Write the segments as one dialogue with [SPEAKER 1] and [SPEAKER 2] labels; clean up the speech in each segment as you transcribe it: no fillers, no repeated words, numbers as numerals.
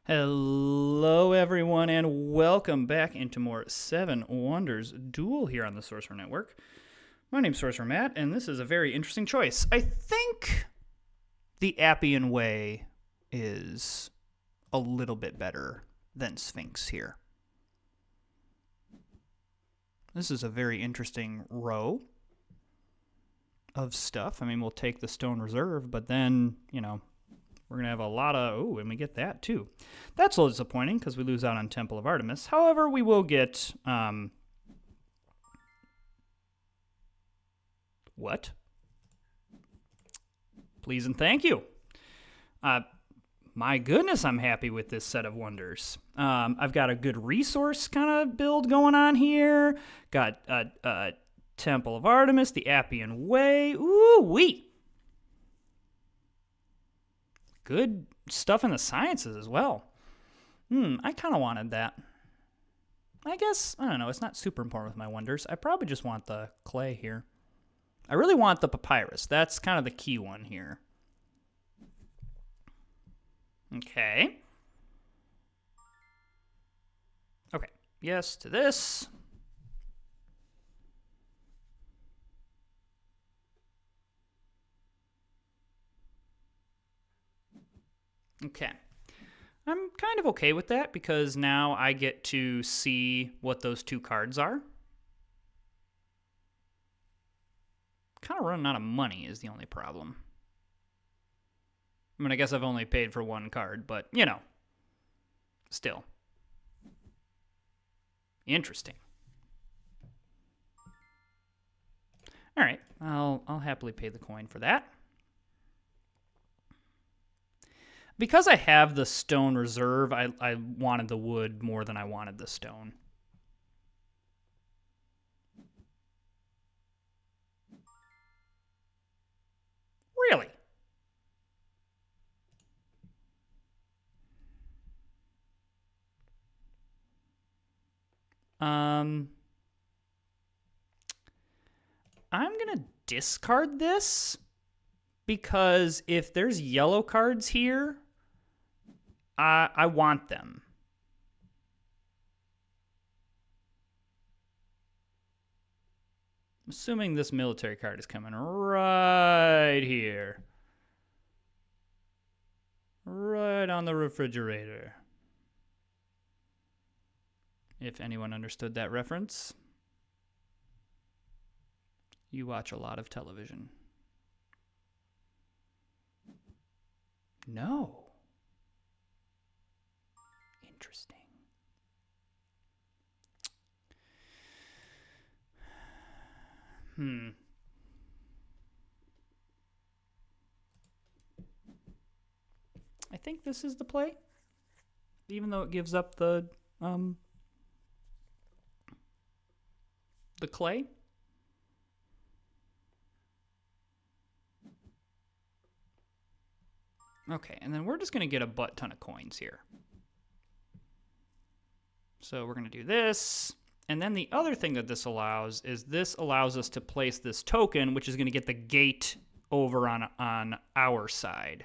[SPEAKER 1] Hello, everyone, and welcome back into more Seven Wonders Duel here on the Sorcerer Network. My name's Sorcerer Matt, and this is a very interesting choice. I think the Appian Way is a little bit better than Sphinx here. This is a very interesting row of stuff. I mean, we'll take the Stone Reserve, but then, we're going to have a lot of... Oh, and we get that, too. That's a little disappointing, because we lose out on Temple of Artemis. However, we will get... What? Please and thank you. My goodness, I'm happy with this set of wonders. I've got a good resource kind of build going on here. Got Temple of Artemis, the Appian Way. Ooh-wee! Good stuff in the sciences as well. I kind of wanted that. I guess, I don't know, it's not super important with my wonders. I probably just want the clay here. I really want the papyrus. That's kind of the key one here. Okay. Okay, yes to this. Okay. I'm kind of okay with that because now I get to see what those two cards are. Kind of running out of money is the only problem. I mean, I guess I've only paid for one card, but, still. Interesting. All right, I'll happily pay the coin for that. Because I have the stone reserve, I wanted the wood more than I wanted the stone. Really? I'm going to discard this because if there's yellow cards here, I want them. I'm assuming this military card is coming right here. Right on the refrigerator. If anyone understood that reference, you watch a lot of television. No. Interesting. I think this is the play, even though it gives up the clay. Okay, and then we're just going to get a butt ton of coins here. So we're going to do this. And then the other thing that this allows is this allows us to place this token, which is going to get the gate over on our side.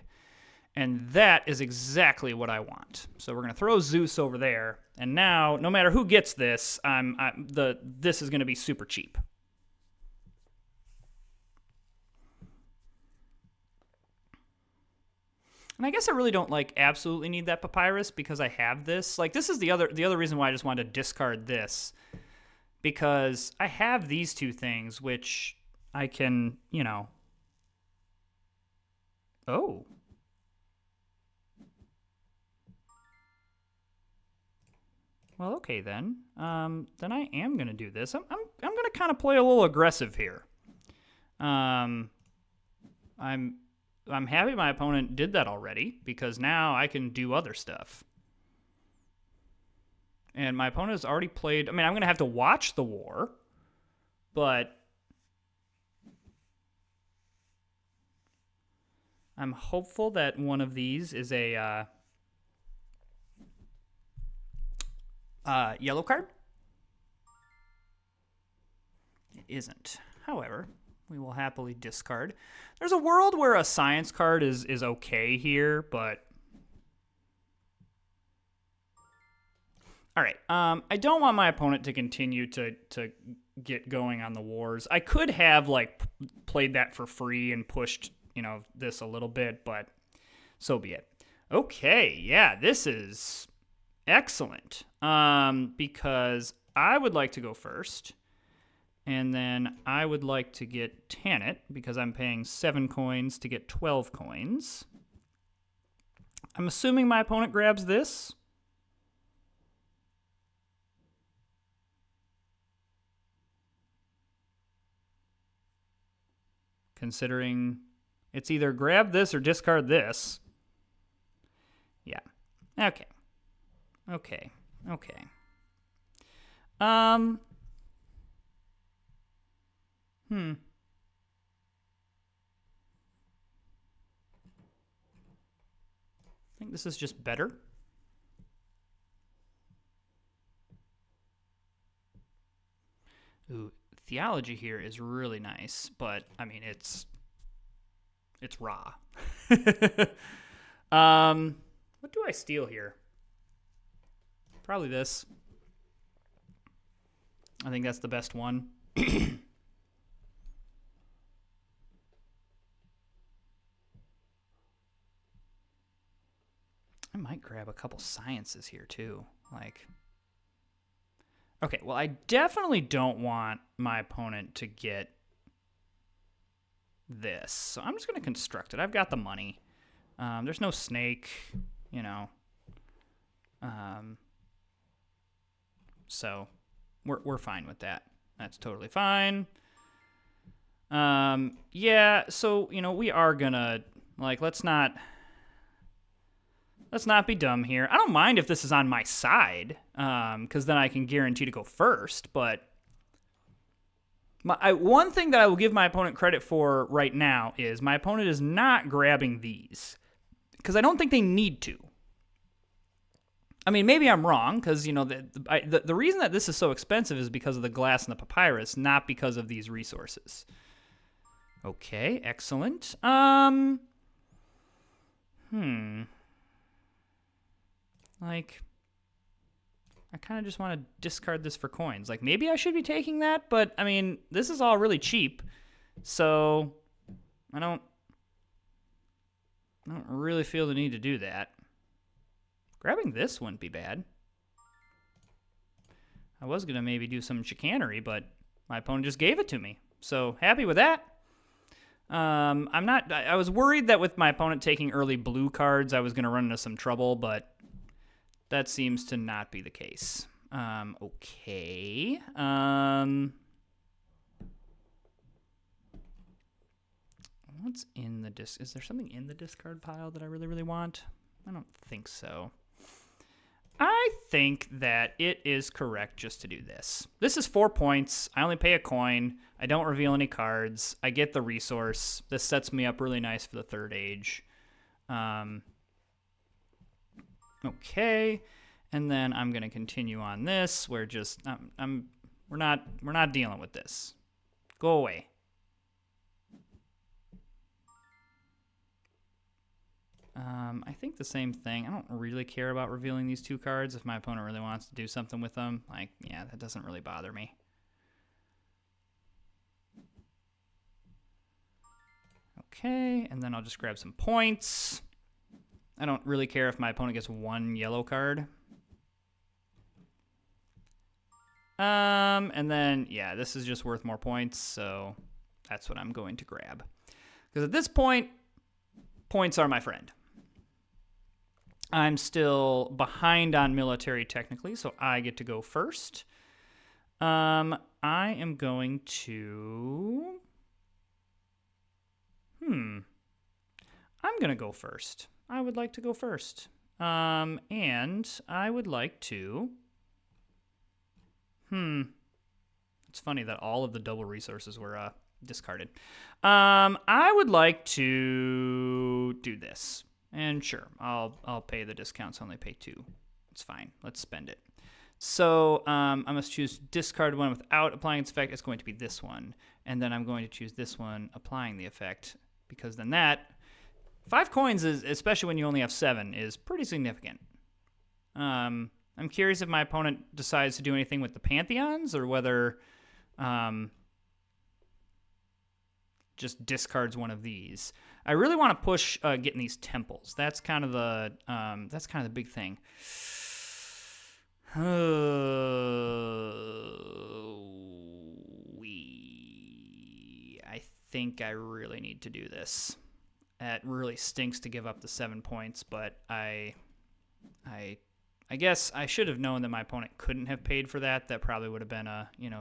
[SPEAKER 1] And that is exactly what I want. So we're going to throw Zeus over there. And now, no matter who gets this, this is going to be super cheap. And I guess I really don't absolutely need that papyrus because I have this. This is the other reason why I just wanted to discard this, because I have these two things which I can, Oh. Well, okay then. Then I am gonna do this. I'm gonna kind of play a little aggressive here. I'm happy my opponent did that already, because now I can do other stuff. And my opponent has already played... I mean, I'm going to have to watch the war, but I'm hopeful that one of these is a yellow card. It isn't. However, we will happily discard. There's a world where a science card is okay here, but All right. I don't want my opponent to continue to get going on the wars. I could have like played that for free and pushed, this a little bit, but so be it. Okay, yeah, this is excellent. Because I would like to go first, and then I would like to get Tanit because I'm paying 7 coins to get 12 coins. I'm assuming my opponent grabs this. Considering it's either grab this or discard this. Yeah. Okay. Okay. I think this is just better. Ooh, theology here is really nice, but I mean it's raw. What do I steal here? Probably this. I think that's the best one. I might grab a couple sciences here too. Okay, well, I definitely don't want my opponent to get this. So I'm just going to construct it. I've got the money. There's no snake, So we're fine with that. That's totally fine. Yeah, so, we are going to, let's not be dumb here. I don't mind if this is on my side, because then I can guarantee to go first. But one thing that I will give my opponent credit for right now is my opponent is not grabbing these, because I don't think they need to. I mean, maybe I'm wrong, because the reason that this is so expensive is because of the glass and the papyrus, not because of these resources. Okay, excellent. I kind of just want to discard this for coins. Maybe I should be taking that, but, I mean, this is all really cheap, so I don't really feel the need to do that. Grabbing this wouldn't be bad. I was going to maybe do some chicanery, but my opponent just gave it to me, so happy with that. I was worried that with my opponent taking early blue cards, I was going to run into some trouble, but that seems to not be the case. Okay. What's in the disc? Is there something in the discard pile that I really, really want? I don't think so. I think that it is correct just to do this. This is 4 points. I only pay a coin. I don't reveal any cards. I get the resource. This sets me up really nice for the third age. Okay, and then I'm gonna continue on this. We're just we're not dealing with this. Go away. I think the same thing. I don't really care about revealing these 2 cards. If my opponent really wants to do something with them, yeah, that doesn't really bother me. Okay, and then I'll just grab some points. I don't really care if my opponent gets 1 yellow card. And then, yeah, this is just worth more points, so that's what I'm going to grab. Because at this point, points are my friend. I'm still behind on military technically, so I get to go first. I am going to... I'm going to go first. I would like to go first. And I would like to... It's funny that all of the double resources were discarded. I would like to do this. And sure, I'll pay the discounts. I only pay 2. It's fine. Let's spend it. So I must choose discard one without applying its effect. It's going to be this one. And then I'm going to choose this one applying the effect, because then that 5 coins is, especially when you only have 7, is pretty significant. I'm curious if my opponent decides to do anything with the Pantheons or whether just discards one of these. I really want to push getting these temples. That's kind of the big thing. I think I really need to do this. It really stinks to give up the 7 points, but I guess I should have known that my opponent couldn't have paid for that. That probably would have been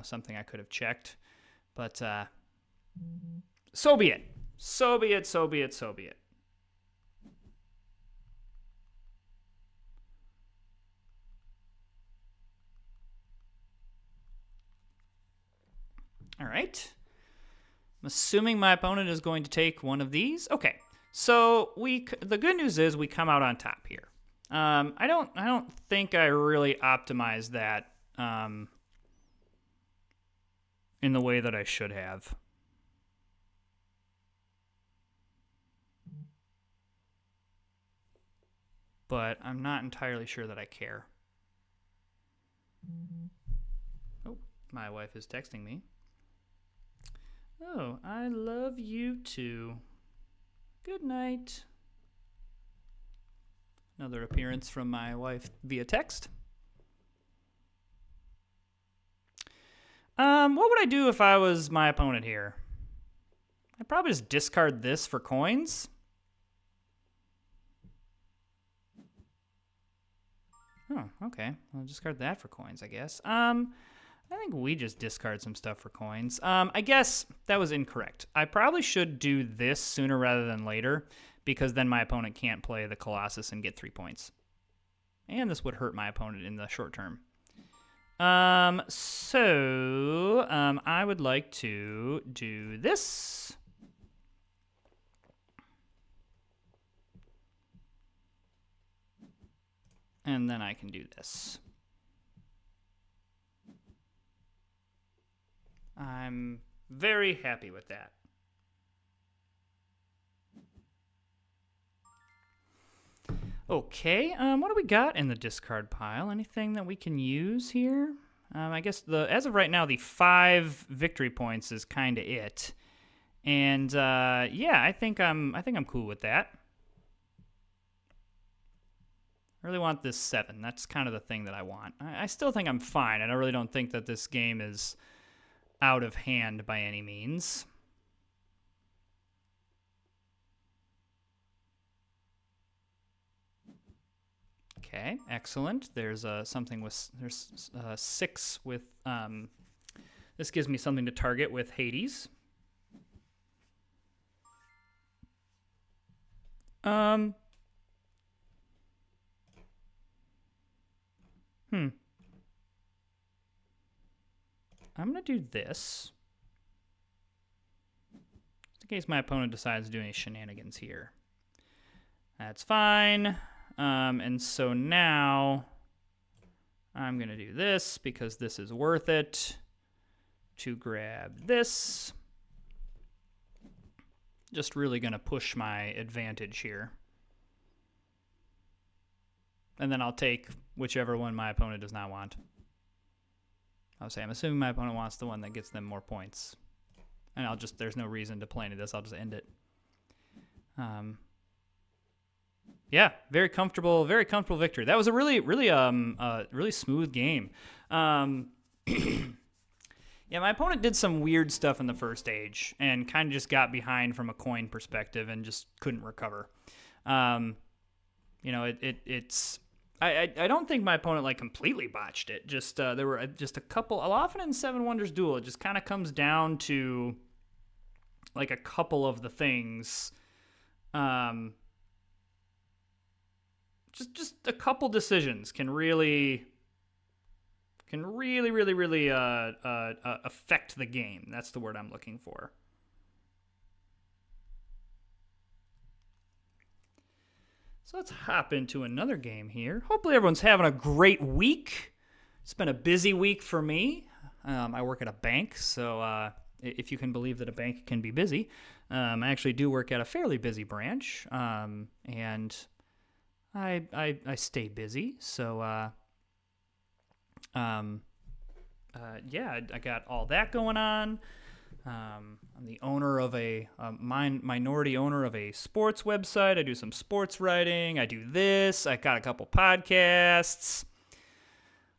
[SPEAKER 1] something I could have checked. But so be it. So be it, so be it, so be it. All right. I'm assuming my opponent is going to take one of these. Okay. So the good news is we come out on top here. I don't think I really optimized that in the way that I should have. But I'm not entirely sure that I care. Oh, my wife is texting me. Oh, I love you too. Good night. Another appearance from my wife via text. What would I do if I was my opponent here? I'd probably just discard this for coins. Oh, okay. I'll discard that for coins, I guess. I think we just discard some stuff for coins. I guess that was incorrect. I probably should do this sooner rather than later, because then my opponent can't play the Colossus and get 3 points. And this would hurt my opponent in the short term. I would like to do this. And then I can do this. I'm very happy with that. Okay, what do we got in the discard pile? Anything that we can use here? I guess as of right now, the 5 victory points is kind of it. And yeah, I think I'm cool with that. I really want this 7. That's kind of the thing that I want. I still think I'm fine. I really don't think that this game is out of hand by any means. Okay, excellent. There's something with 6 with this gives me something to target with Hades. I'm gonna do this. Just in case my opponent decides to do any shenanigans here. That's fine. And so now I'm going to do this because this is worth it to grab this. Just really going to push my advantage here. And then I'll take whichever one my opponent does not want. I'm assuming my opponent wants the one that gets them more points. And there's no reason to play any of this. I'll just end it. Yeah, very comfortable victory. That was a really smooth game. Yeah, my opponent did some weird stuff in the first stage and kind of just got behind from a coin perspective and just couldn't recover. It's I don't think my opponent completely botched it. Just there were just a couple. Often in Seven Wonders Duel, it just kind of comes down to a couple of the things. Just a couple decisions can really affect the game. That's the word I'm looking for. So let's hop into another game here. Hopefully everyone's having a great week. It's been a busy week for me. I work at a bank, so if you can believe that a bank can be busy, I actually do work at a fairly busy branch, and I stay busy, so Um, yeah, I got all that going on. I'm the owner of a minority owner of a sports website. I do some sports writing. I do this. I got a couple podcasts.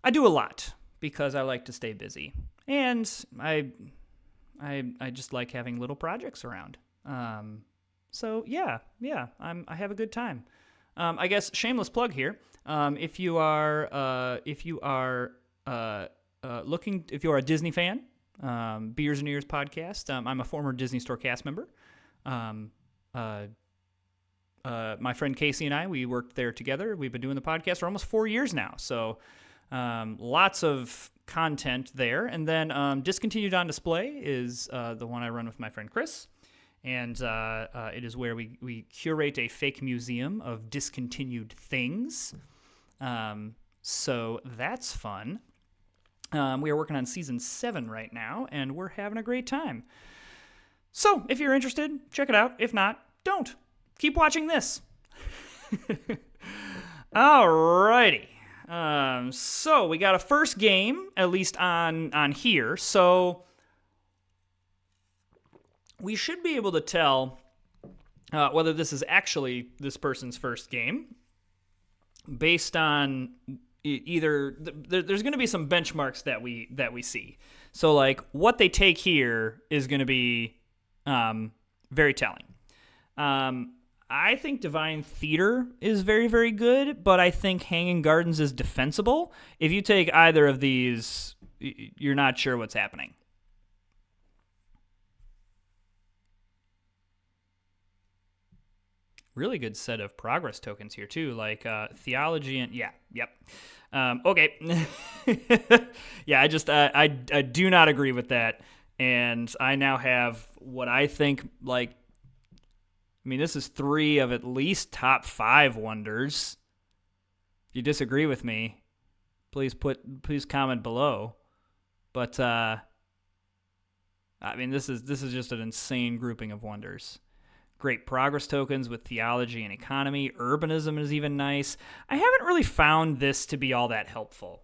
[SPEAKER 1] I do a lot because I like to stay busy, and I just like having little projects around. So I have a good time. I guess shameless plug here. If you are if you are a Disney fan, Beers and Ears podcast. I'm a former Disney Store cast member. Um, my friend Casey and I, we worked there together. We've been doing the podcast for almost 4 years now. So lots of content there. And then Discontinued on Display is the one I run with my friend Chris. And it is where we curate a fake museum of discontinued things. So that's fun. We are working on season 7 right now, and we're having a great time. So if you're interested, check it out. If not, don't. Keep watching this. Alrighty. So we got a first game, at least on here. So we should be able to tell whether this is actually this person's first game based on either there's going to be some benchmarks that we see. So like what they take here is going to be very telling. I think Divine Theater is very, very good, but I think Hanging Gardens is defensible. If you take either of these, you're not sure what's happening. Really good set of progress tokens here too, like theology and okay. Yeah, I do not agree with that, and I now have what I think like. I mean, this is 3 of at least top 5 wonders. If you disagree with me, please comment below. But I mean, this is just an insane grouping of wonders. Great progress tokens with theology and economy. Urbanism is even nice. I haven't really found this to be all that helpful.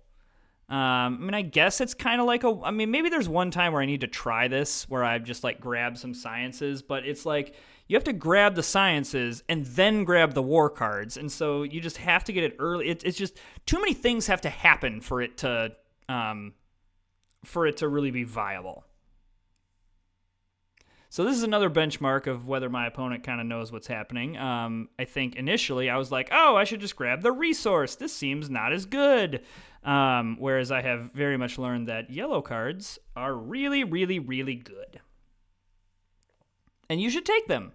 [SPEAKER 1] I mean, I guess it's kind of like maybe there's one time where I need to try this, where I just like grab some sciences, but it's like you have to grab the sciences and then grab the war cards, and so you just have to get it early. It's just too many things have to happen for it to really be viable. So this is another benchmark of whether my opponent kind of knows what's happening. I think initially I was like, oh, I should just grab the resource. This seems not as good. Whereas I have very much learned that yellow cards are really, really, really good. And you should take them.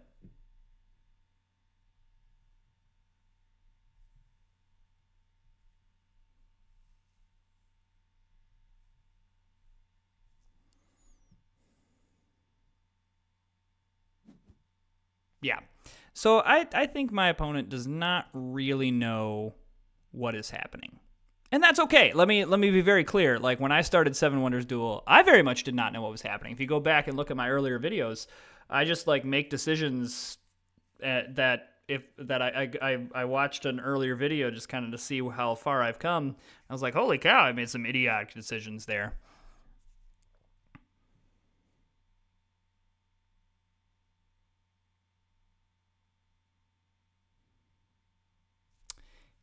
[SPEAKER 1] Yeah. So I think my opponent does not really know what is happening. And that's okay. Let me be very clear. Like when I started Seven Wonders Duel, I very much did not know what was happening. If you go back and look at my earlier videos, I just like make decisions that I watched an earlier video just kind of to see how far I've come. I was like, holy cow, I made some idiotic decisions there.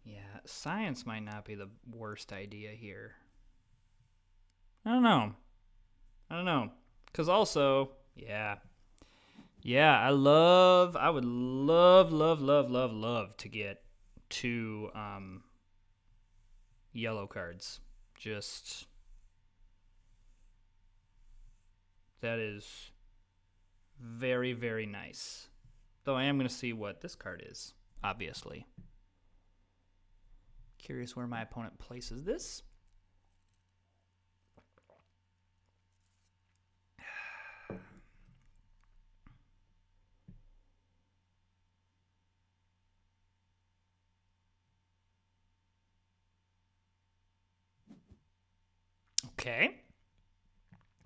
[SPEAKER 1] Yeah, science might not be the worst idea here. I don't know. Because also, yeah, I would love to get 2 yellow cards. Just, that is very, very nice. Though I am going to see what this card is, obviously. Curious where my opponent places this.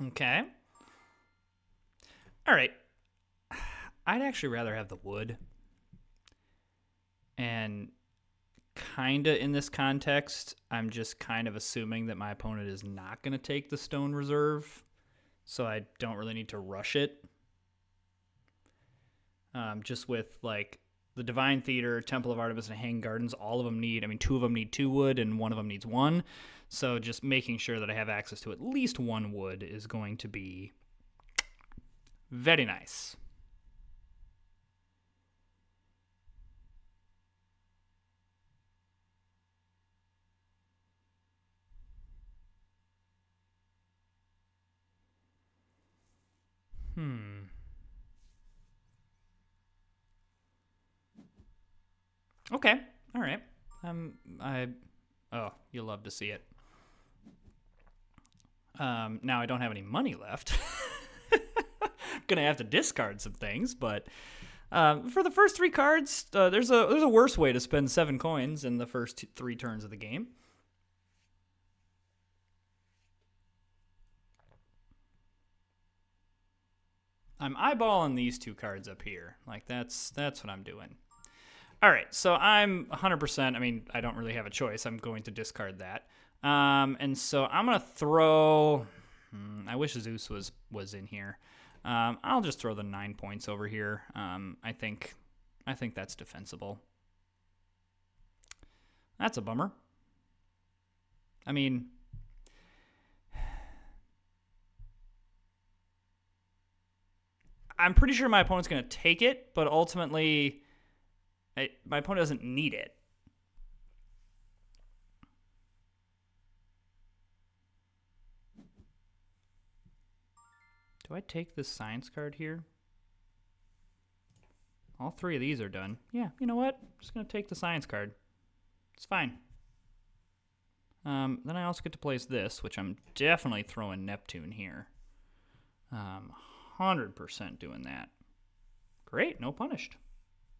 [SPEAKER 1] Okay. All right. I'd actually rather have the wood. And kind of in this context, I'm just kind of assuming that my opponent is not going to take the stone reserve, so I don't really need to rush it. Just with like the Divine Theater, Temple of Artemis, and Hanging Gardens, all of them need, I mean, 2 of them need 2 wood and 1 of them needs 1. So just making sure that I have access to at least 1 wood is going to be very nice. Okay. All right. Oh, you'll love to see it. Now I don't have any money left. Gonna have to discard some things, but for the first 3 cards, there's a worse way to spend 7 coins in the first 3 turns of the game. I'm eyeballing these 2 cards up here. Like that's what I'm doing. All right, so I'm 100%. I mean, I don't really have a choice. I'm going to discard that. And so I'm gonna throw. I wish Zeus was in here. I'll just throw the 9 points over here. I think that's defensible. That's a bummer. I mean, I'm pretty sure my opponent's going to take it, but ultimately, my opponent doesn't need it. Do I take this science card here? All 3 of these are done. Yeah, you know what? I'm just going to take the science card. It's fine. Then I also get to place this, which I'm definitely throwing Neptune here. 100% doing that. Great, no punished.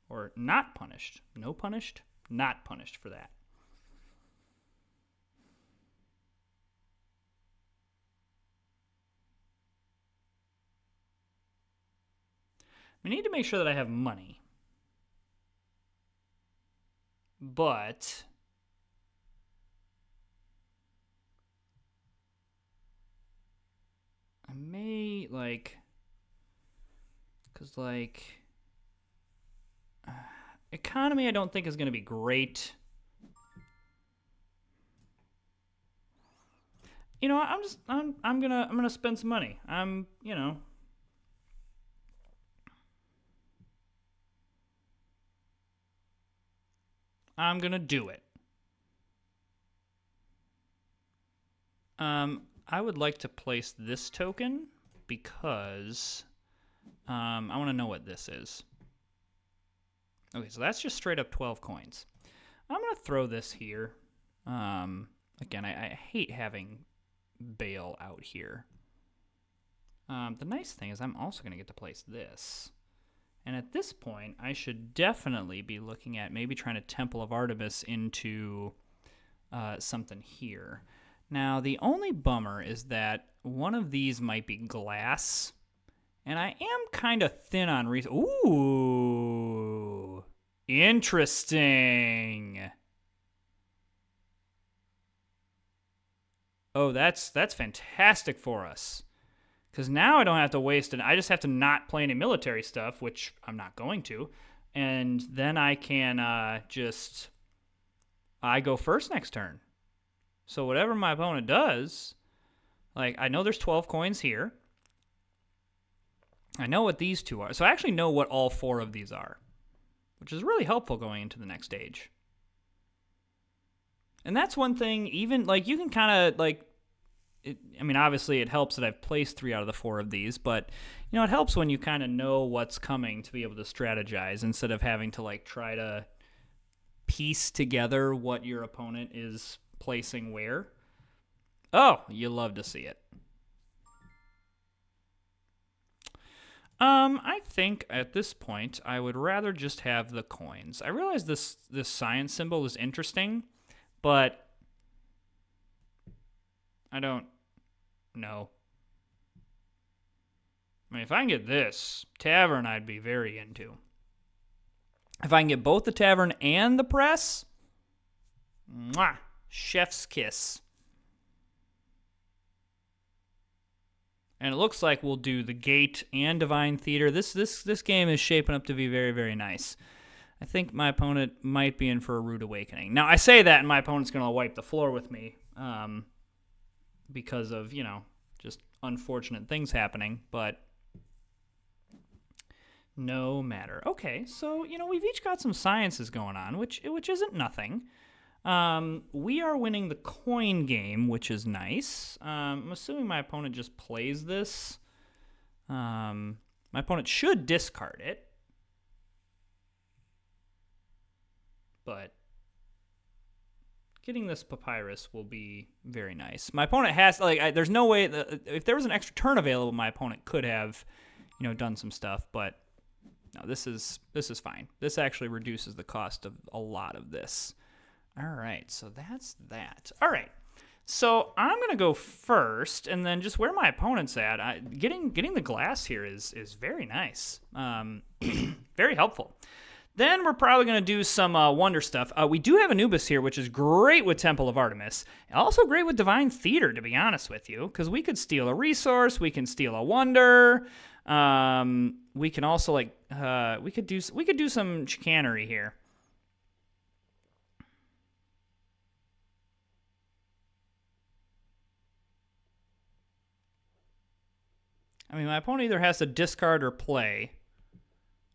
[SPEAKER 1] Or not punished. No punished, not punished for that. I need to make sure that I have money. But I may, like, because, like, economy I don't think is going to be great. You know, I'm gonna spend some money. I'm gonna do it. I would like to place this token because I want to know what this is. Okay, so that's just straight up 12 coins. I'm going to throw this here. Again, I hate having bail out here. The nice thing is I'm also going to get to place this. And at this point, I should definitely be looking at maybe trying to Temple of Artemis into something here. Now, the only bummer is that one of these might be glass, and I am kind of thin on resources. Ooh, interesting. Oh, that's fantastic for us. Because now I don't have to waste it. I just have to not play any military stuff, which I'm not going to. And then I can I go first next turn. So whatever my opponent does, like, I know there's 12 coins here. I know what these 2 are. So I actually know what all 4 of these are, which is really helpful going into the next stage. And that's one thing, even, like, you can kind of, like, I mean, obviously it helps that I've placed 3 out of the 4 of these, but, you know, it helps when you kind of know what's coming to be able to strategize instead of having to, like, try to piece together what your opponent is placing where. Oh, you love to see it. I think at this point I would rather just have the coins. I realize this science symbol is interesting, but I don't know. I mean, if I can get this tavern, I'd be very into. If I can get both the tavern and the press, Mwah! Chef's kiss. And it looks like we'll do the Gate and Divine Theater. This game is shaping up to be very, very nice. I think my opponent might be in for a rude awakening. Now, I say that, and my opponent's going to wipe the floor with me because of, just unfortunate things happening, but no matter. Okay, so, we've each got some sciences going on, which isn't nothing. We are winning the coin game, which is nice. I'm assuming my opponent just plays this. My opponent should discard it. But getting this papyrus will be very nice. My opponent has, there's no way, if there was an extra turn available, my opponent could have, done some stuff. But no, this is fine. This actually reduces the cost of a lot of this. All right, so that's that. All right, so I'm going to go first, and then just where my opponent's at, getting the glass here is very nice. Very helpful. Then we're probably going to do some wonder stuff. We do have Anubis here, which is great with Temple of Artemis. Also great with Divine Theater, to be honest with you, because we could steal a resource, we can steal a wonder. We can also we could do some chicanery here. I mean, my opponent either has to discard or play.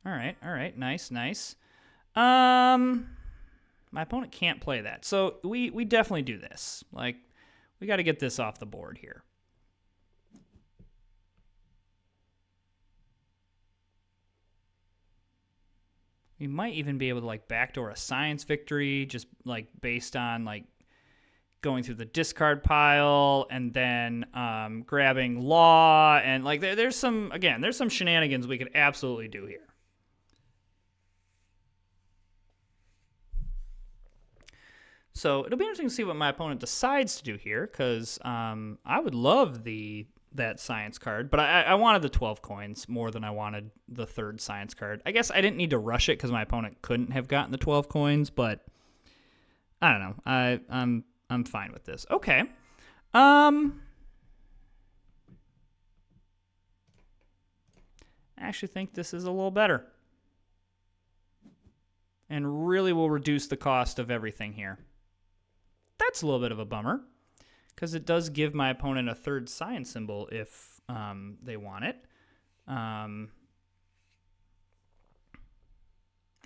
[SPEAKER 1] All right, nice. My opponent can't play that, so we definitely do this. We got to get this off the board here. We might even be able to backdoor a science victory, just based on going through the discard pile and then grabbing law, and there's some shenanigans we could absolutely do here. So it'll be interesting to see what my opponent decides to do here, because I would love that science card, but I wanted the 12 coins more than I wanted the third science card. I guess I didn't need to rush it because my opponent couldn't have gotten the 12 coins, but I don't know. I'm fine with this. Okay. I actually think this is a little better, and really will reduce the cost of everything here. That's a little bit of a bummer, because it does give my opponent a third science symbol if they want it. And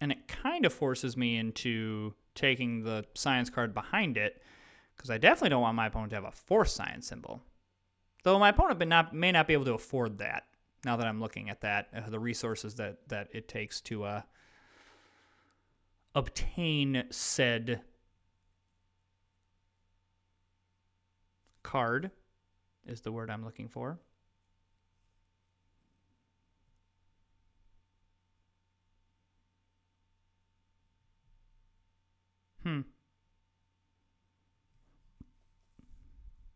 [SPEAKER 1] it kind of forces me into taking the science card behind it, because I definitely don't want my opponent to have a fourth science symbol. Though my opponent may not be able to afford that, now that I'm looking at that, the resources that it takes to obtain said card is the word I'm looking for.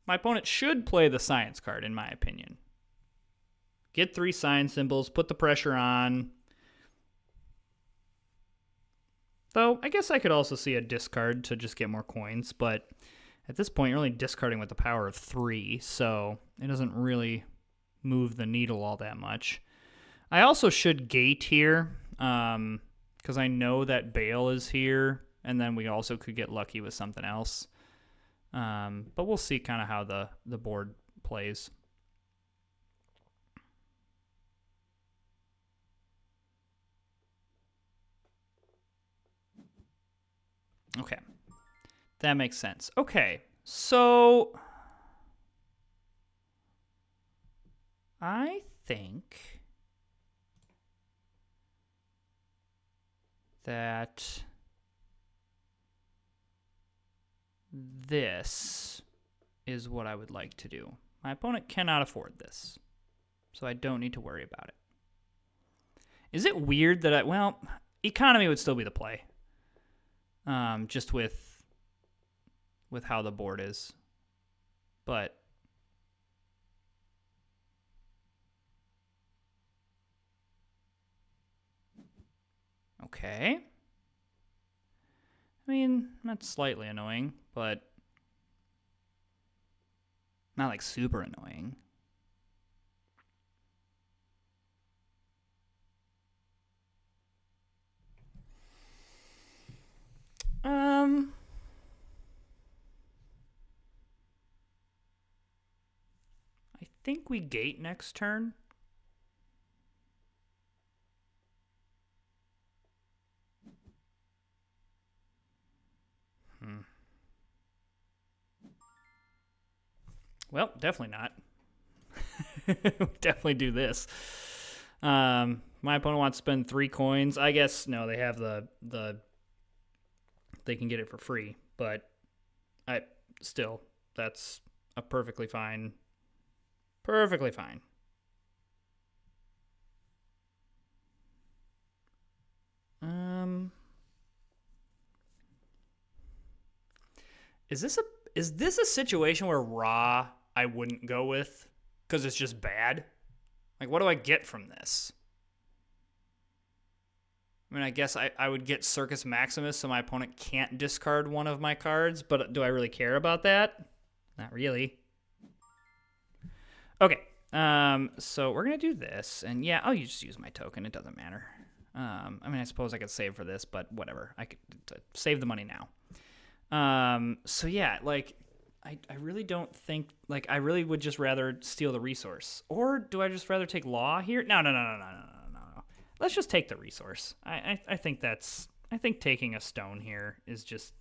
[SPEAKER 1] My opponent should play the science card, in my opinion. Get 3 science symbols, put the pressure on. Though, I guess I could also see a discard to just get more coins, but at this point, you're only discarding with the power of 3, so it doesn't really move the needle all that much. I also should gate here, because I know that Bale is here, and then we also could get lucky with something else. But we'll see kind of how the board plays. Okay. That makes sense. Okay. So I think that this is what I would like to do. My opponent cannot afford this, so I don't need to worry about it. Is it weird that economy would still be the play, just with how the board is, but okay. I mean, that's slightly annoying, but not like super annoying. I think we gate next turn. Well, definitely not. Definitely do this. My opponent wants to spend 3 coins. I guess no, they have the they can get it for free, but I still that's a perfectly fine. Perfectly fine. Is this a situation where raw I wouldn't go with because it's just bad? Like, what do I get from this? I mean, I guess I would get Circus Maximus so my opponent can't discard one of my cards, but do I really care about that? Not really. Okay, so we're going to do this, and yeah, I'll just use my token. It doesn't matter. I mean, I suppose I could save for this, but whatever. I could save the money now. So yeah, like, I really don't think, like, I really would just rather steal the resource. Or do I just rather take law here? No. Let's just take the resource. I think taking a stone here is just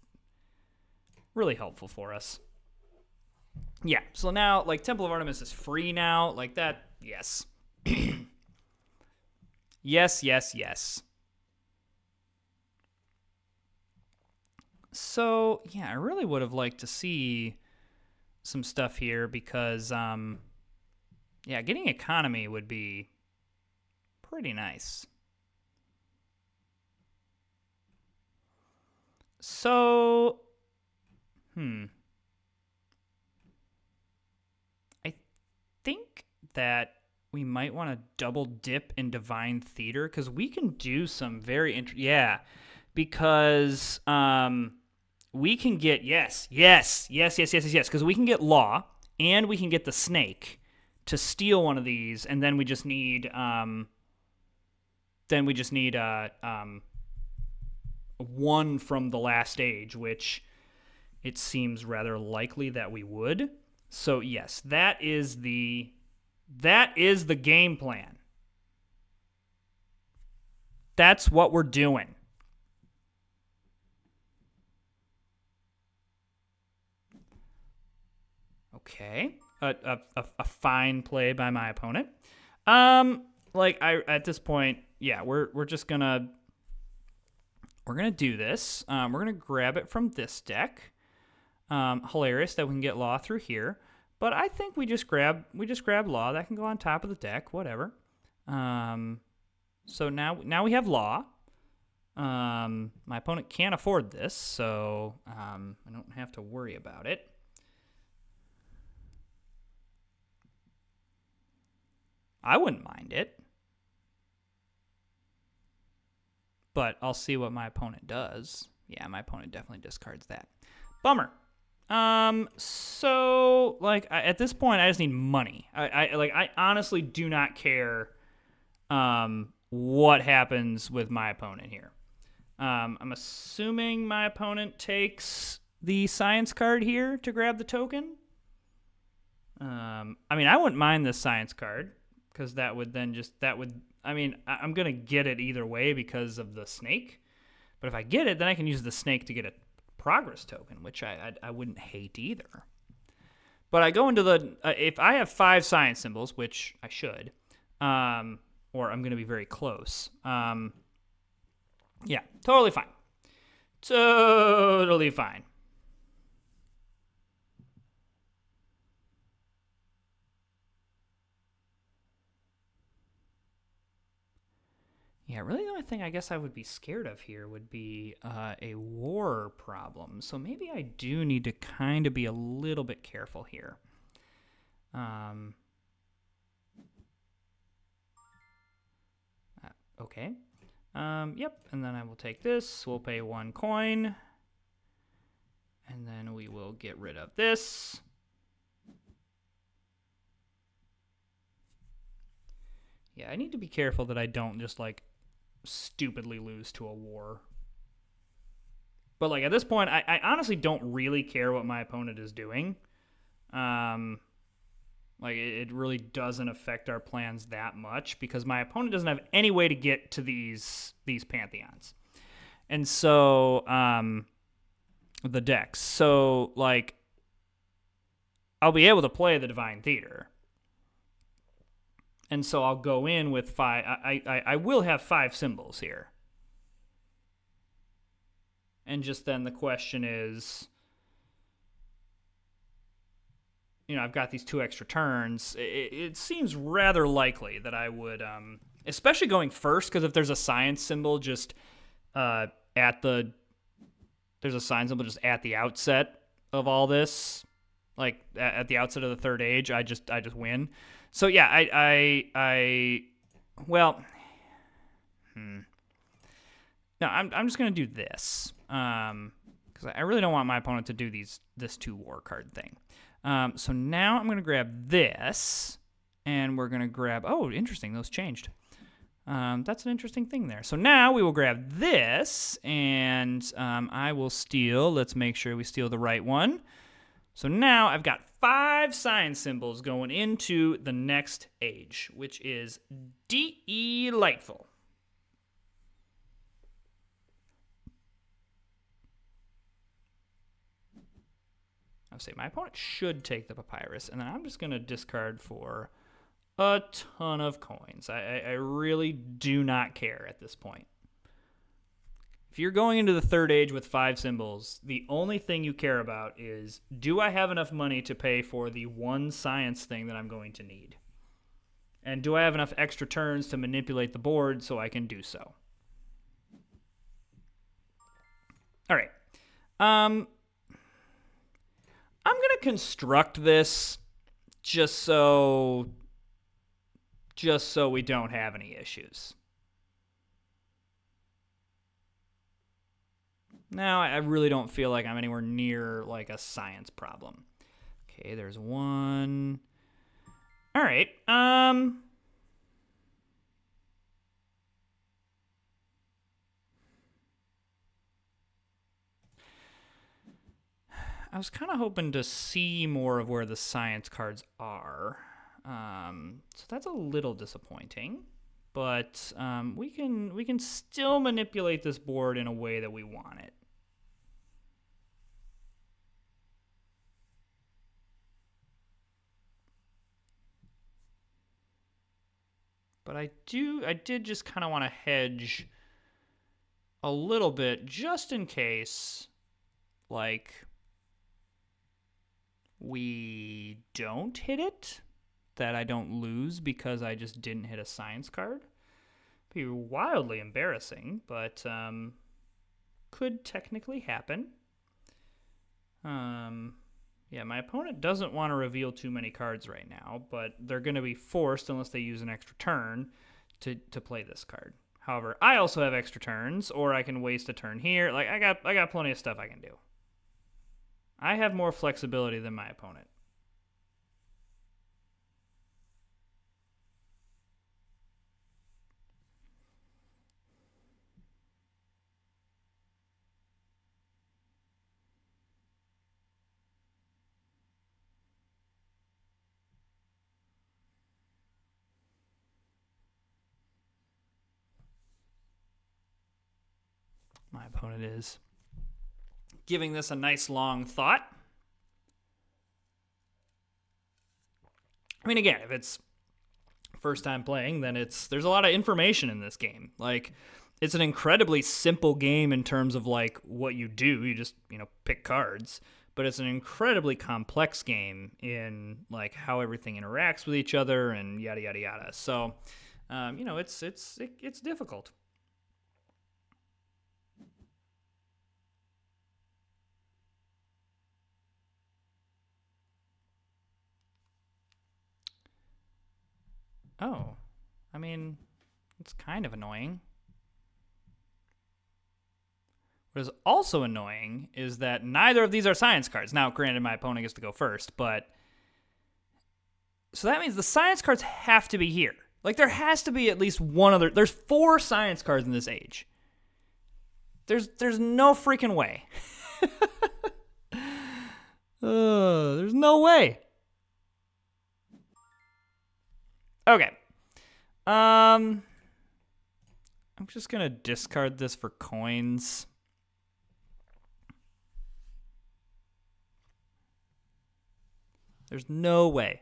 [SPEAKER 1] really helpful for us. Yeah, so now, like, Temple of Artemis is free now. Like, that, yes. Yes. So, yeah, I really would have liked to see some stuff here because, yeah, getting economy would be pretty nice. So, I think that we might want to double dip in Divine Theater because we can do some very interesting. Yeah, because we can get yes, because we can get Law and we can get the Snake to steal one of these, and then we just need one from the last age, which it seems rather likely that we would. So yes, that is the game plan. That's what we're doing. Okay, a fine play by my opponent. Like I at this point, yeah, we're just gonna do this. We're gonna grab it from this deck. Hilarious that we can get Law through here, but I think we just grab Law. That can go on top of the deck, whatever. So now we have Law. My opponent can't afford this, so I don't have to worry about it. I wouldn't mind it, but I'll see what my opponent does. Yeah, my opponent definitely discards that. Bummer. So like at this point, I just need money. I honestly do not care, what happens with my opponent here. I'm assuming my opponent takes the science card here to grab the token. I mean, I wouldn't mind this science card because that would I mean, I'm gonna get it either way because of the snake. But if I get it, then I can use the snake to get a progress token, which I wouldn't hate either. But I go into the if I have 5 science symbols, which I should, or I'm going to be very close. Yeah, totally fine. Totally fine. Yeah, really the only thing I guess I would be scared of here would be a war problem. So maybe I do need to kind of be a little bit careful here. Okay. Yep, and then I will take this. We'll pay 1 coin. And then we will get rid of this. Yeah, I need to be careful that I don't just, like, stupidly lose to a war. But, like, at this point, I honestly don't really care what my opponent is doing. Like, it really doesn't affect our plans that much because my opponent doesn't have any way to get to these pantheons. And so, the decks. So, like, I'll be able to play the Divine Theater. And so I'll go in with 5. I will have 5 symbols here. And just then the question is, you know, I've got these 2 extra turns. It seems rather likely that I would, especially going first, because if there's a science symbol just there's a science symbol just at the outset of all this, like at the outset of the third age, I just win. So yeah, no, I'm just gonna do this because I really don't want my opponent to do this 2 war card thing. So now I'm gonna grab this, and we're gonna grab. Oh, interesting, those changed. That's an interesting thing there. So now we will grab this, and I will steal. Let's make sure we steal the right one. So now I've got 5 science symbols going into the next age, which is delightful. I'll say my opponent should take the papyrus, and then I'm just going to discard for a ton of coins. I really do not care at this point. If you're going into the third age with 5 symbols, the only thing you care about is, do I have enough money to pay for the 1 science thing that I'm going to need? And do I have enough extra turns to manipulate the board so I can do so? All right. I'm going to construct this just so we don't have any issues. Now, I really don't feel like I'm anywhere near, like, a science problem. Okay, there's 1. All right, I was kind of hoping to see more of where the science cards are. So that's a little disappointing. But we can still manipulate this board in a way that we want it. But I did just kind of want to hedge a little bit just in case, like, we don't hit it, that I don't lose because I just didn't hit a science card. Be wildly embarrassing, but could technically happen. Yeah, my opponent doesn't want to reveal too many cards right now, but they're going to be forced, unless they use an extra turn, to play this card. However, I also have extra turns, or I can waste a turn here. Like, I got plenty of stuff I can do. I have more flexibility than my opponent. My opponent is giving this a nice long thought. I mean, again, if it's first time playing, then there's a lot of information in this game. Like, it's an incredibly simple game in terms of, like, what you do. You just, pick cards. But it's an incredibly complex game in, like, how everything interacts with each other and yada yada yada. So, it's difficult. Oh, I mean, it's kind of annoying. What is also annoying is that neither of these are science cards. Now, granted, my opponent gets to go first, but... So that means the science cards have to be here. Like, there has to be at least one other... There's 4 science cards in this age. There's no freaking way. There's no way. Okay. I'm just going to discard this for coins. There's no way.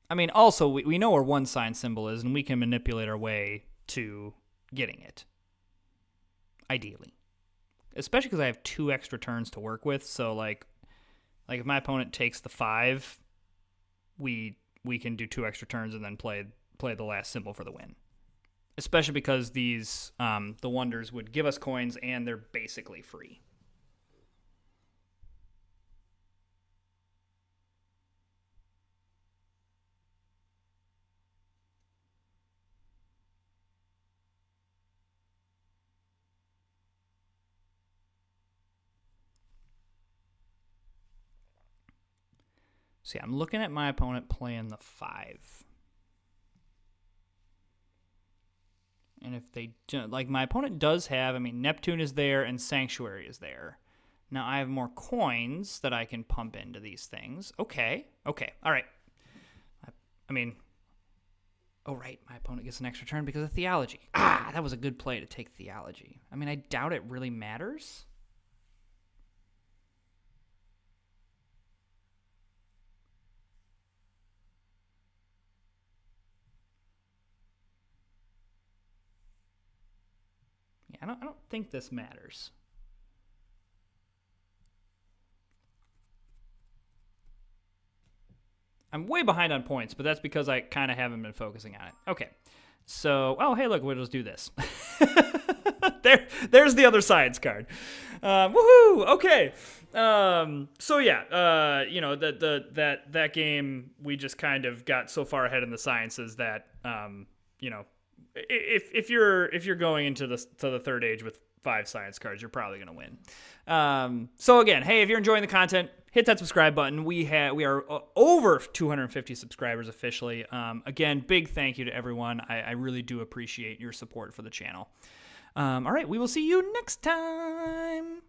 [SPEAKER 1] I mean, also, we know where one sign symbol is, and we can manipulate our way to getting it. Ideally. Especially because I have 2 extra turns to work with, so, like if my opponent takes the 5, we can do 2 extra turns and then play the last symbol for the win. Especially because these, the wonders would give us coins, and they're basically free. See, I'm looking at my opponent playing the 5. And if they do, like, my opponent does have, I mean, Neptune is there and Sanctuary is there. Now I have more coins that I can pump into these things. Okay, all right. I mean, oh, right, my opponent gets an extra turn because of Theology. That was a good play to take Theology. I mean, I doubt it really matters. I don't think this matters. I'm way behind on points, but that's because I kind of haven't been focusing on it. Okay. So, oh, hey, look, we'll just do this. There's the other science card. Woohoo! Okay. So yeah, that game, we just kind of got so far ahead in the sciences that, if you're going into the third age with 5 science cards, you're probably going to win. So again, hey, if you're enjoying the content, hit that subscribe button. We are over 250 subscribers officially. Again, big thank you to everyone. I really do appreciate your support for the channel. All right, we will see you next time.